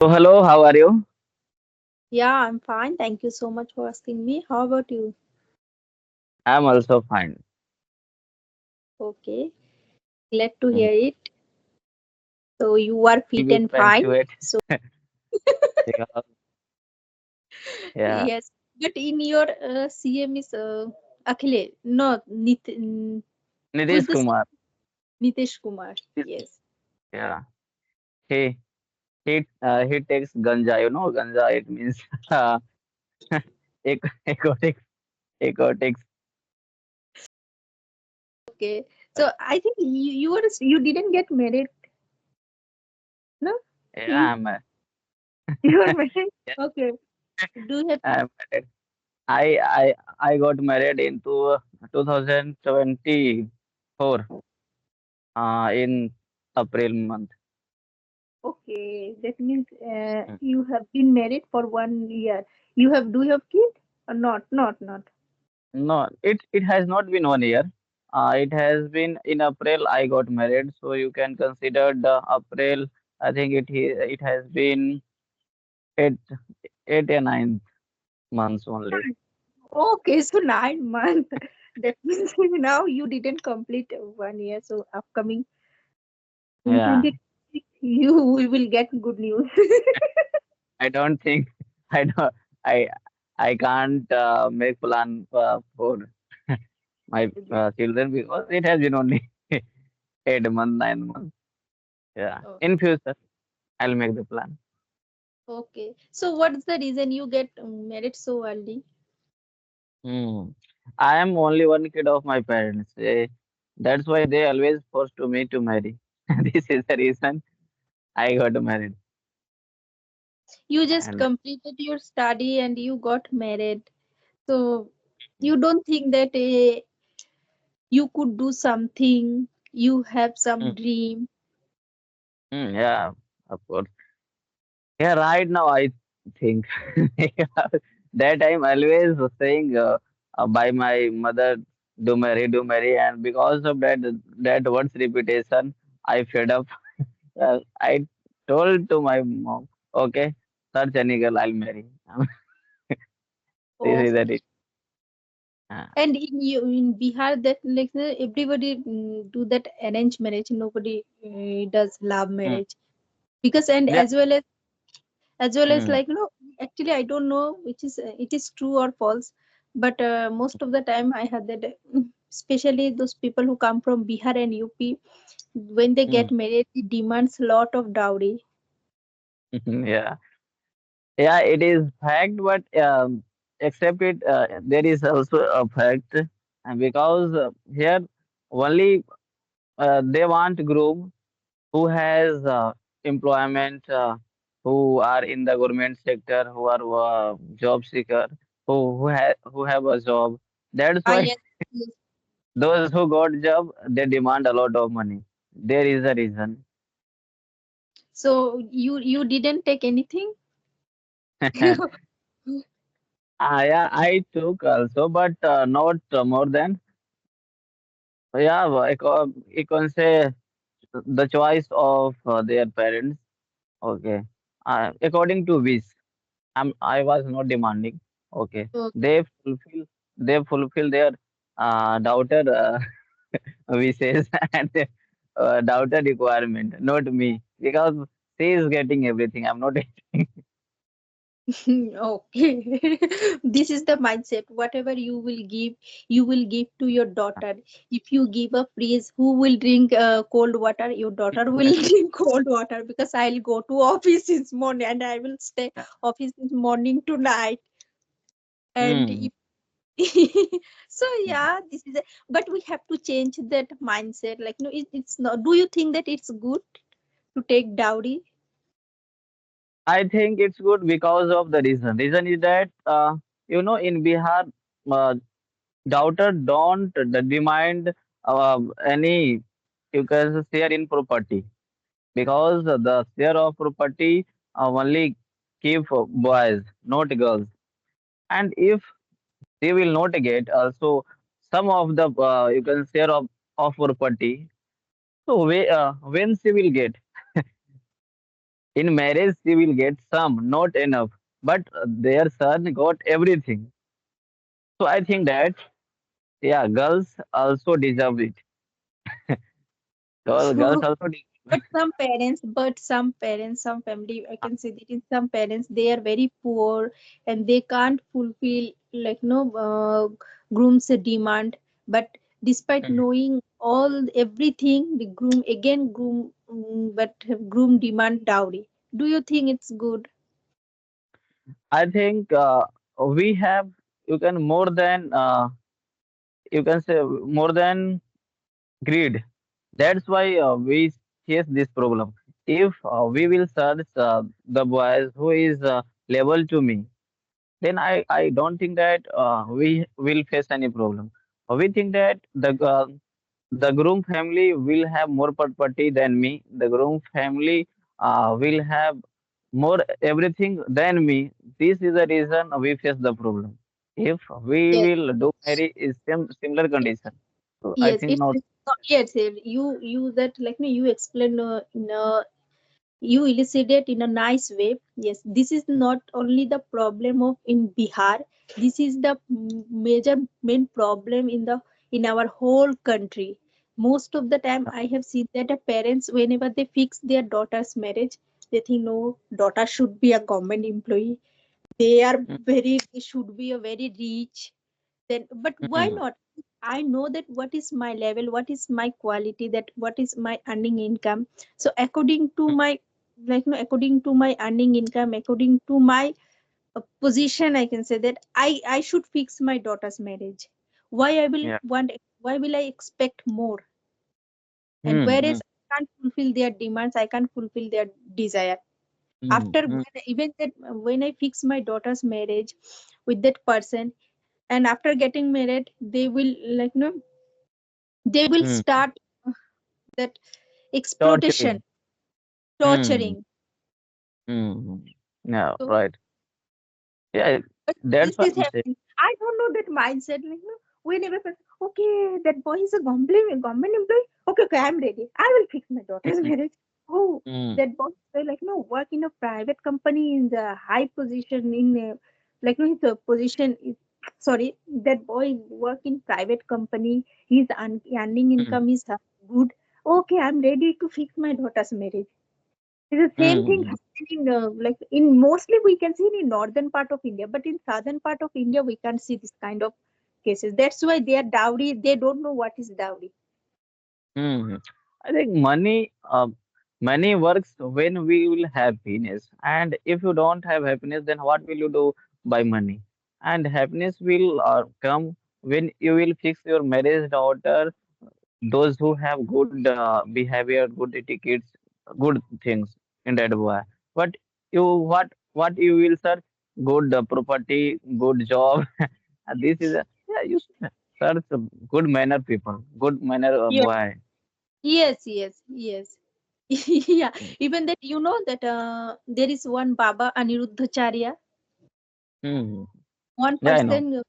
So hello, how are you? Yeah, I'm fine. Thank you so much for asking me. How about you? I'm also fine. Okay, glad to Mm. hear it. So you are Will fit be and fine. punctuate So because yeah, yes, but in your CM is Akhile, no, who is Nitish the Kumar. Nitish Kumar? Is- Yes. Yeah, he he takes ganja. You know, ganja. It means uh, ecotics. Ecotics. Okay. So I think you didn't get married, no? Yeah, You you are married. yeah, Okay. Do you have I'm married. I got married into 2024 in April month. okay? That means Mm. you have been married for 1 year. Do you have kid or not? Not. No, it has not been 1 year. It has been in April I got married, so you can consider the April. I think it has been eight 8 or 9 months only. Okay, so 9 months. That means now you didn't complete 1 year. So upcoming in Yeah, 2026, you we will get good news. I don't think I don't I I can't make plan for my children because it has been only 8 months, 9 months. Yeah, Oh, in future I'll make the plan. okay. So what's the reason you get married so early? Hmm. I am only one kid of my parents. That's why they always forced to me to marry. This is the reason I got married. You just And completed your study and you got married. So you don't think that you could do something, you have some mm, dream. yeah, of course. Yeah, right now I think that I'm always saying by my mother, do marry, and because of that word's repetition, I fed up. I told to my mom, okay, search any girl, I'll marry. This is Okay. it. Uh, And in Bihar, that like everybody do that arranged marriage. Nobody does love mm, marriage because and yeah. as well as Mm, like actually I don't know which is it is true or false, but most of the time I had that especially those people who come from Bihar and UP when they mm, get married, it demands a lot of dowry. yeah. Yeah, it is fact, but except it, there is also a fact because here only they want groom who has employment, who are in the government sector, who are job seeker, who have a job. That's Ah, why yes, yes. those who got job they demand a lot of money. There is a reason. So you didn't take anything. Yeah, I took also, but not more than. Yeah, you can say the choice of their parents. Okay, according to wish. I was not demanding. Okay, Okay. they fulfill their daughter wishes and their daughter requirement, not me, because she is getting everything. I'm not. Okay. This is the mindset. Whatever you will give to your daughter. If you give a freeze, who will drink cold water? Your daughter will drink cold water because I'll go to office this morning and I will stay office this morning to night. And Hmm. if so yeah, this is but we have to change that mindset. Like no, it's not. Do you think that it's good to take dowry? I think it's good because of the reason. Reason is that in Bihar, uh, daughter don't demand any you can share in property because the share of property only keep boys, not girls. And if they will not get also some of the you can share of property, so when she will get In marriage, she will get some, not enough, but their son got everything. So I think that yeah, girls also deserve it. Girls also deserve. But some parents, some family, I can say that in some parents they are very poor and they can't fulfill like no groom's demand. But despite Mhm. knowing all everything, the groom again groom, but groom demand dowry. Do you think it's good? I think we have you can more than you can say more than greed. That's why we face this problem. If we will search the boys who is level to me, then I don't think that we will face any problem. We think that the groom family will have more property than me. The groom family will have more everything than me. This is the reason we face the problem. If we Yes, will do marry is similar condition, so I yes, think not. it's not, yes, you that like me you explain in a you elucidate in a nice way. Yes, this is not only the problem of in Bihar. This is the major main problem in the in our whole country. Most of the time I have seen that the parents whenever they fix their daughter's marriage, they think no, daughter should be a government employee. They are Mm, very, they should be a very rich. Then but why mm, not? I know that what is my level, what is my quality, that what is my earning income. So according to mm, my like no according to my earning income, according to my position, I can say that I should fix my daughter's marriage. Why I will yeah. want, why will I expect more? And Mm, whereas mm, I can't fulfill their demands, I can't fulfill their desire. mm, After mm, even that, when I fix my daughter's marriage with that person, and after getting married they will like no, they will mm. start that exploitation, Torturing. Mm, torturing. mm. Yeah, So right. Yeah, but that's this what is I'm saying. happening. I don't know that mindset. Like, no, whenever okay, that boy is a government employee. Okay, okay, I'm ready. I will fix my daughter's Mm, marriage. Oh, mm, that boy, like, no, work in a private company in the high position in, like, no, his position is, sorry, that boy work in private company. His earning mm, income is good. Okay, I'm ready to fix my daughter's marriage. It's the same thing mm, happening, like in mostly we can see in northern part of India, but in southern part of India we can't see this kind of cases. That's why they are dowry. They don't know what is dowry. mm. I think money works when we will have happiness, and if you don't have happiness, then what will you do by money? And happiness will come when you will fix your marriage daughter, those who have good behavior, good etiquettes, good things in that boy. But what you will search? Good property, good job. And this is a yeah. You should search good manner people, good manner Yeah. boy. Yes, yes, yes. Yeah. Even that you know that there is one Baba Aniruddhacharya. Hmm. One Yeah, I know. person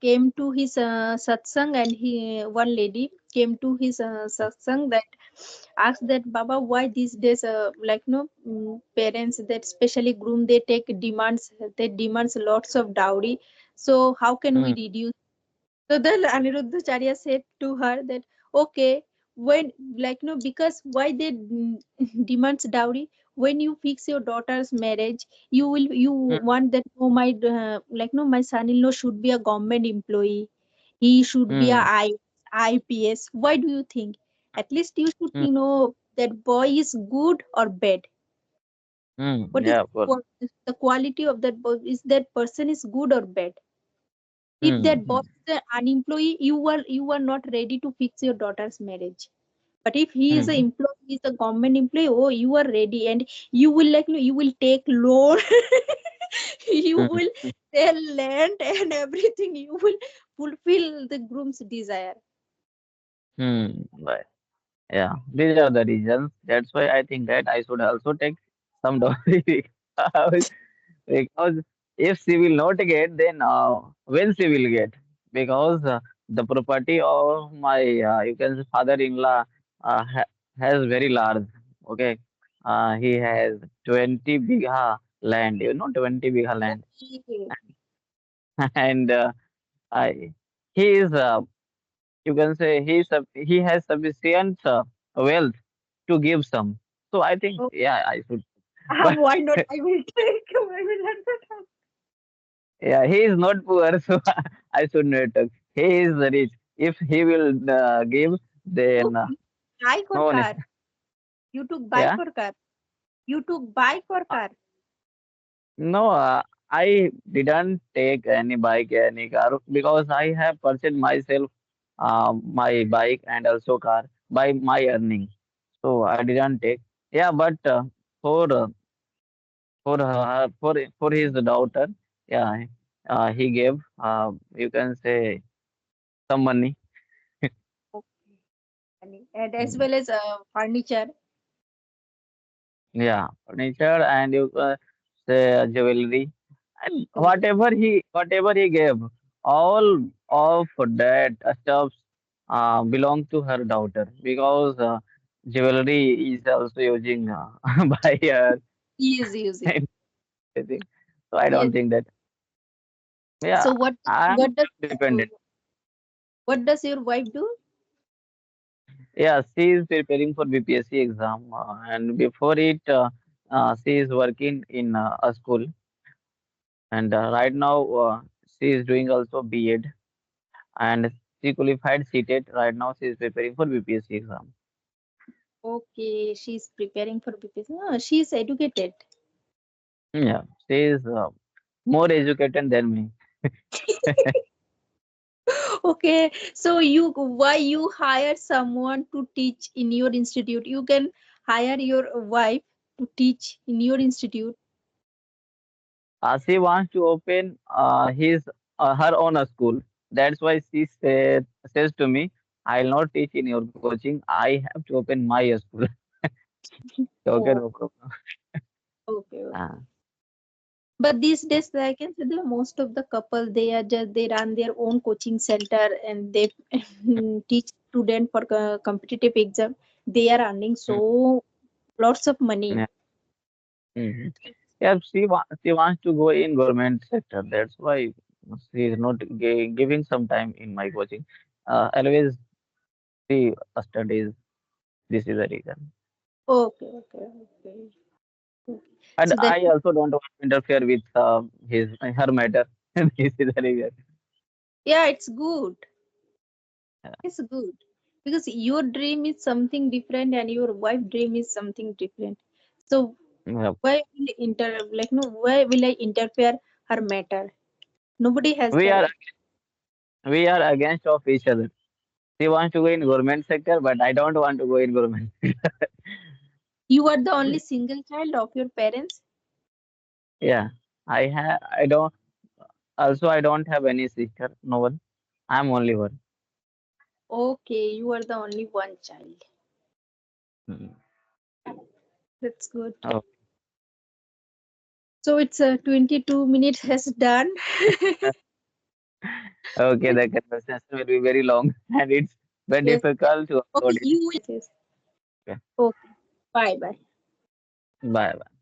came to his satsang, and he one lady came to his satsang that asked that Baba, why these days like no parents that especially groom they take demands, they demands lots of dowry, so how can we Hmm. reduce? So then Aniruddhacharya said to her that okay, when like no, because why they demands dowry? When you fix your daughter's marriage, you Hmm. want that oh my like no, my son-in-law should be a government employee. He should be a Hmm. IPS. Why do you think? At least you should Hmm. know that boy is good or bad. Hmm. What is Yeah, of course. the quality of that boy? Is that person is good or bad? If Hmm. that boy Hmm. is an unemployee, you are not ready to fix your daughter's marriage. But if he is an Hmm. employee, he is a government employee, oh, you are ready, and you will like you will take loan, you Hmm. will sell land and everything. You will fulfill the groom's desire. Hmm. Right. Yeah, these are the reasons. That's why I think that I should also take some dowry because if she will not get, then when she will get? Because the property of my you can say father-in-law ha has very large. Okay, He has 20 bigha land, 20 bigha land. Okay. And I, he is, you can say, he has sufficient wealth to give some. So I think, Oh, yeah, I should. But why not? I will take. I will not. yeah, he is not poor, so I should not talk. He is rich. If he will give, Took then bike or no, car? You took bike yeah. or car? You took bike or car? No, I didn't take any bike, any car because I have purchased myself my bike and also car by my earning. So I didn't take. Yeah, but for for his daughter, yeah, he gave you can say some money. Okay. And as Mm. well as furniture. Yeah, furniture and you say jewelry and Oh, whatever he gave, all of that stuff belong to her daughter because jewelry is also using by her he is using. and everything. So I don't Yes. think that. Yeah, So I'm dependent. what does your wife do? Yeah, she is preparing for BPSC exam and before it, she is working in a school and right now she is doing also B.Ed and she qualified CTET. Right now she is preparing for BPSC exam. Okay, she's preparing for BPS. Oh, she's educated. Yeah, she is more educated than me. Okay, so why you hire someone to teach in your institute? You can hire your wife to teach in your institute. She wants to open her own school. That's why she says to me, "I'll not teach in your coaching. I have to open my school." Okay, Oh, no problem. okay, Uh, okay. But these days, I can say that most of the couple they run their own coaching center and they teach student for competitive exam. They are earning mm, so lots of money. yeah. Mhm. Yeah, she wants to go in government sector. That's why she is not giving some time in my coaching. Always she studies. This is the reason. Okay, okay, okay. Okay. And So that I also don't want to interfere with his her matter. This is the reason. yeah, it's good. Yeah. It's good because your dream is something different and your wife dream is something different. So Yeah. why will I interfere her matter? Nobody has We the are we are against of each other. She wants to go in government sector, but I don't want to go in government. you are the only single child of your parents. Yeah, I don't also I don't have any sister. No one. I'm only one. Okay, you are the only one child. Mm. That's good. Oh, So it's 22 minutes has done. okay, the conversation will be very long and it's very Yes. difficult to Okay, upload it. you will. Yes. Okay. Okay. Bye bye. Bye bye.